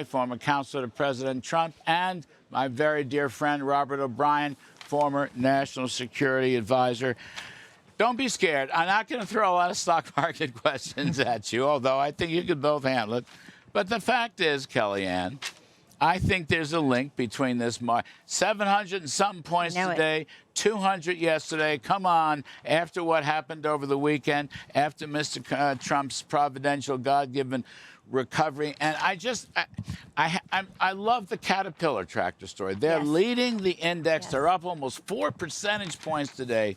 former counselor to President Trump, and my very dear friend Robert O'Brien, former national security advisor. Don't be scared. I'm not going to throw a lot of stock market questions at you, although I think you could both handle it. But the fact is, Kellyanne, I think there's a link between this 700 and something points today, 200 yesterday. Come on, after what happened over the weekend, after Mr. Trump's providential, God-given recovery. And I love the Caterpillar tractor story. They're leading the index. They're up almost 4 percentage points today.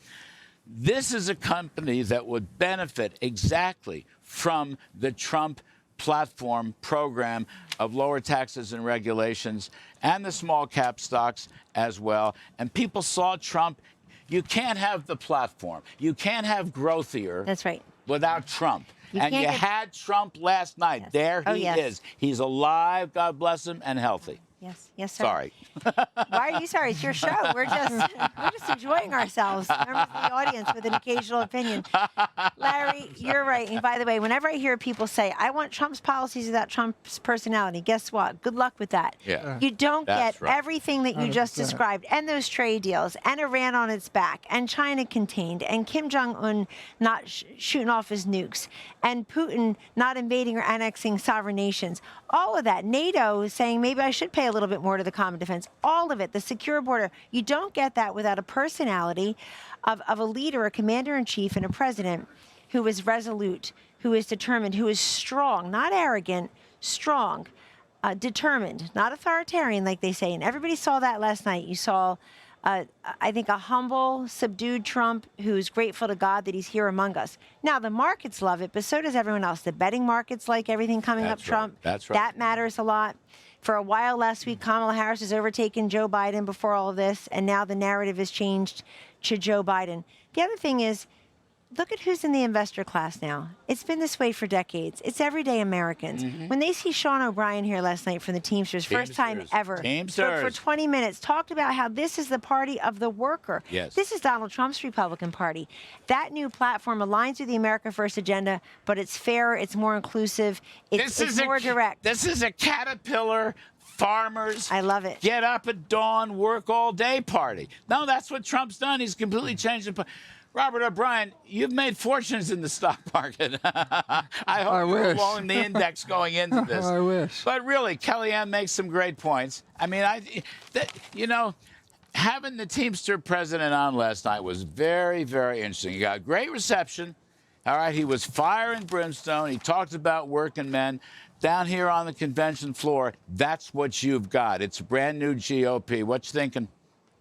This is a company that would benefit exactly from the Trump platform program of lower taxes and regulations and the small cap stocks as well. And people saw Trump. You can't have the platform. You can't have growthier. That's right. Without Trump. You had Trump last night. Yes. There he is. He's alive, God bless him, and healthy. Yes, yes, sir. Sorry. Why are you sorry? It's your show. We're just enjoying ourselves. Members of the audience with an occasional opinion. Larry, you're right. And by the way, whenever I hear people say, I want Trump's policies without Trump's personality, guess what? Good luck with that. Yeah. You don't get everything that you just described, and those trade deals, and Iran on its back, and China contained, and Kim Jong-un not shooting off his nukes, and Putin not invading or annexing sovereign nations. All of that. NATO is saying maybe I should pay a little bit more to the common defense. All of it, the secure border. You don't get that without a personality of a leader, a commander-in-chief, and a president who is resolute, who is determined, who is strong, not arrogant, strong, determined, not authoritarian, like they say. And everybody saw that last night. You saw, I think, a humble, subdued Trump who's grateful to God that he's here among us. Now, the markets love it, but so does everyone else. The betting markets like everything coming up Trump. That's right. That matters a lot. For a while last week, Kamala Harris has overtaken Joe Biden before all of this, and now the narrative has changed to Joe Biden. The other thing is, look at who's in the investor class now. It's been this way for decades. It's everyday Americans. When they see Sean O'Brien here last night from the Teamsters, first time ever, for 20 minutes, talked about how this is the party of the worker. Yes. This is Donald Trump's Republican Party. That new platform aligns with the America First agenda, but it's fairer, it's more inclusive, it's more direct. This is a Caterpillar farmers. I love it. Get up at dawn, work all day party. No, that's what Trump's done. He's completely changed the. Robert O'Brien, you've made fortunes in the stock market. I hope you're along the index going into this. I wish. But really, Kellyanne makes some great points. I mean, having the Teamster president on last night was very, very interesting. He got great reception. All right, he was fire and brimstone. He talked about working men. Down here on the convention floor, that's what you've got. It's a brand new GOP. What you thinking?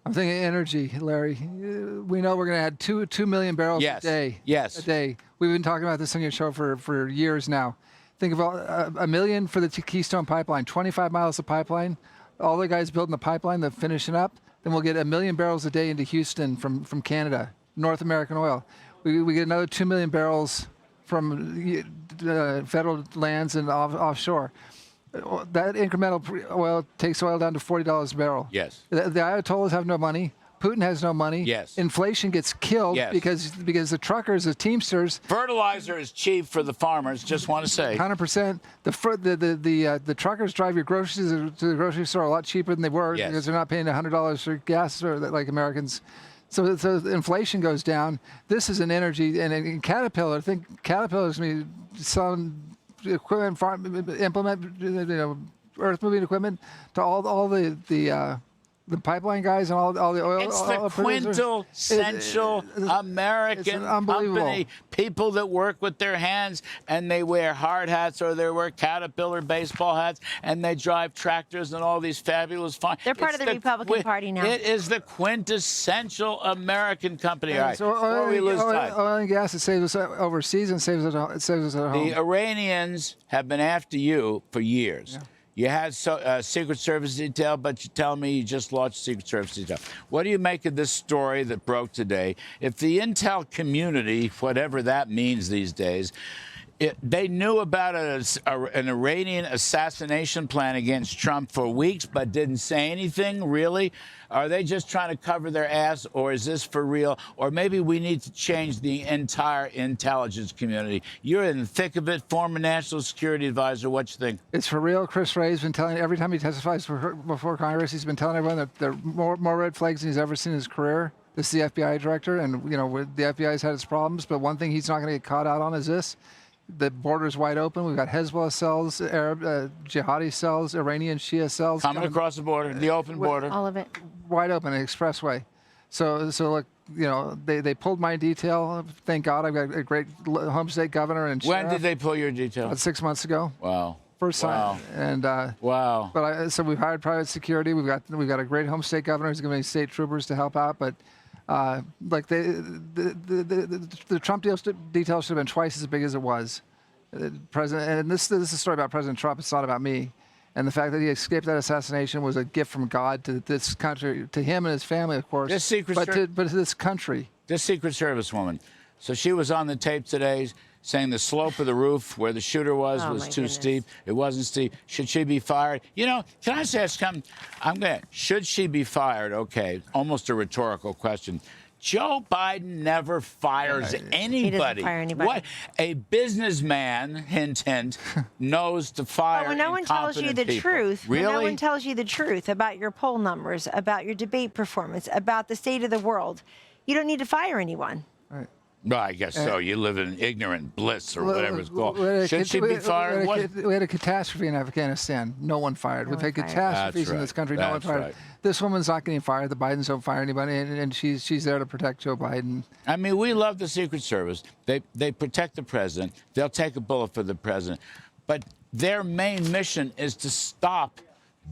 I'm thinking energy, Larry. We know we're going to add 2 million barrels a day. Yes. A day. We've been talking about this on your show for years now. Think about a million for the Keystone Pipeline, 25 miles of pipeline. All the guys building the pipeline, they're finishing up. Then we'll get 1 million barrels a day into Houston from Canada, North American oil. We get another 2 million barrels from federal lands and offshore. That incremental oil takes oil down to $40 a barrel. Yes. The Ayatollahs have no money. Putin has no money. Yes. Inflation gets killed because the truckers, the Teamsters. Fertilizer is cheap for the farmers. Just want to say. 100%. The truckers drive your groceries to the grocery store a lot cheaper than they were because they're not paying $100 for gas or like Americans. So inflation goes down. This is an energy, and in Caterpillar, I think Caterpillar is going to be selling equipment, earth moving equipment to all the pipeline guys and all the oil. It's the quintessential American company. People that work with their hands and they wear hard hats or they wear Caterpillar baseball hats and they drive tractors and all these fabulous fine. They're part of the Republican Party now. It is the quintessential American company. All right. So oil and gas, it saves us overseas and saves us at home. The Iranians have been after you for years. Yeah. You had Secret Service detail, but you tell me you just launched Secret Service detail. What do you make of this story that broke today? If the intel community, whatever that means these days, They knew about an Iranian assassination plan against Trump for weeks, but didn't say anything, really? Are they just trying to cover their ass, or is this for real? Or maybe we need to change the entire intelligence community. You're in the thick of it, former national security advisor. What you think? It's for real. Chris Wray's been telling, every time he testifies before Congress, he's been telling everyone that there are more red flags than he's ever seen in his career. This is the FBI director, and the FBI's had its problems, but one thing he's not going to get caught out on is this. The border's wide open. We've got Hezbollah cells, Arab jihadi cells, Iranian Shia cells. Coming across the border, the open border. All of it. Wide open, an expressway. So look, they pulled my detail. Thank God, I've got a great home state governor and sheriff. When did they pull your detail? About 6 months ago. Wow. First time. And wow. But so we've hired private security. We've got a great home state governor who's going to be state troopers to help out. But like the Trump detail should have been twice as big as it was. President, and this is a story about President Trump. It's not about me. And the fact that he escaped that assassination was a gift from God to this country, to him and his family, of course. This but to this country. This Secret Service woman. So she was on the tape today saying the slope of the roof where the shooter was too steep. It wasn't steep. Should she be fired? Can I say something? Should she be fired? Okay, almost a rhetorical question. Joe Biden never fires anybody. He doesn't fire anybody. What a businessman, hint, hint, knows to fire. But when no one tells you the truth, really? when no one tells you the truth about your poll numbers, about your debate performance, about the state of the world, you don't need to fire anyone. Right. Well, I guess so. You live in ignorant bliss or whatever it's called. Should she be fired? We had a catastrophe in Afghanistan. No one fired. We've had catastrophes in this country. No one fired. This woman's not getting fired. The Bidens don't fire anybody, and she's there to protect Joe Biden. I mean, we love the Secret Service. They protect the president. They'll take a bullet for the president. But their main mission is to stop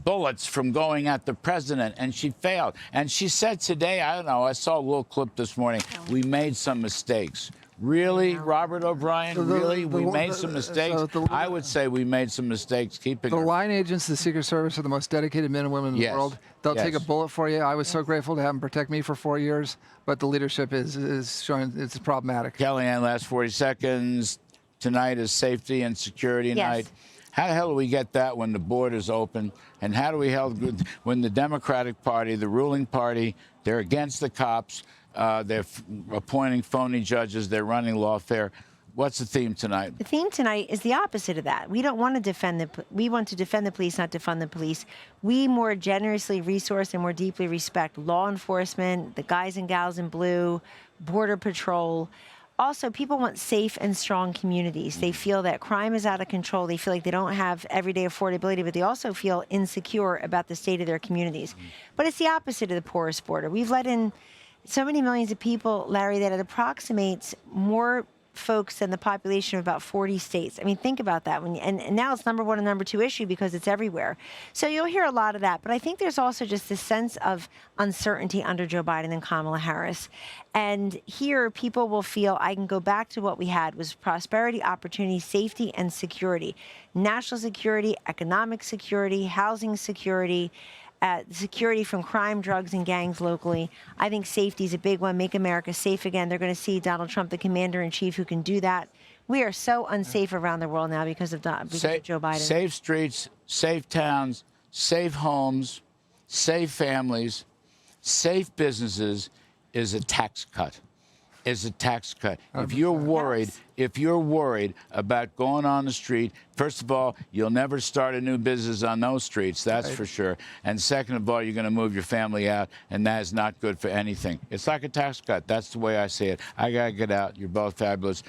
bullets from going at the president, and she failed. And she said today, I don't know, I saw a little clip this morning, we made some mistakes. Really, Robert O'Brien? Really? We made some mistakes? I would say we made some mistakes keeping her. The line agents of the Secret Service are the most dedicated men and women in the world. They'll take a bullet for you. I was so grateful to have them protect me for 4 years, but the leadership is showing it's problematic. Kellyanne, last 40 seconds. Tonight is safety and security night. How the hell do we get that when the border's open? And how do we when the Democratic Party, the ruling party, they're against the cops, they're appointing phony judges, they're running lawfare? What's the theme tonight? The theme tonight is the opposite of that. We don't want to defend we want to defend the police, not defund the police. We more generously resource and more deeply respect law enforcement, the guys and gals in blue, Border Patrol. Also, people want safe and strong communities. They feel that crime is out of control. They feel like they don't have everyday affordability, but they also feel insecure about the state of their communities. But it's the opposite of the porous border. We've let in so many millions of people, Larry, that it approximates more folks than the population of about 40 states. I mean, think about that. And now it's number one and number two issue because it's everywhere. So you'll hear a lot of that. But I think there's also just this sense of uncertainty under Joe Biden and Kamala Harris. And here people will feel I can go back to what we had was prosperity, opportunity, safety, and security. National security, economic security, housing security, security from crime, drugs, and gangs locally. I think safety is a big one. Make America safe again. They're going to see Donald Trump, the commander-in-chief, who can do that. We are so unsafe around the world now because of Joe Biden. Safe streets, safe towns, safe homes, safe families, safe businesses is a tax cut. If you're worried about going on the street, first of all, you'll never start a new business on those streets, that's for sure. And second of all, you're going to move your family out, and that is not good for anything. It's like a tax cut. That's the way I see it. I got to get out. You're both fabulous.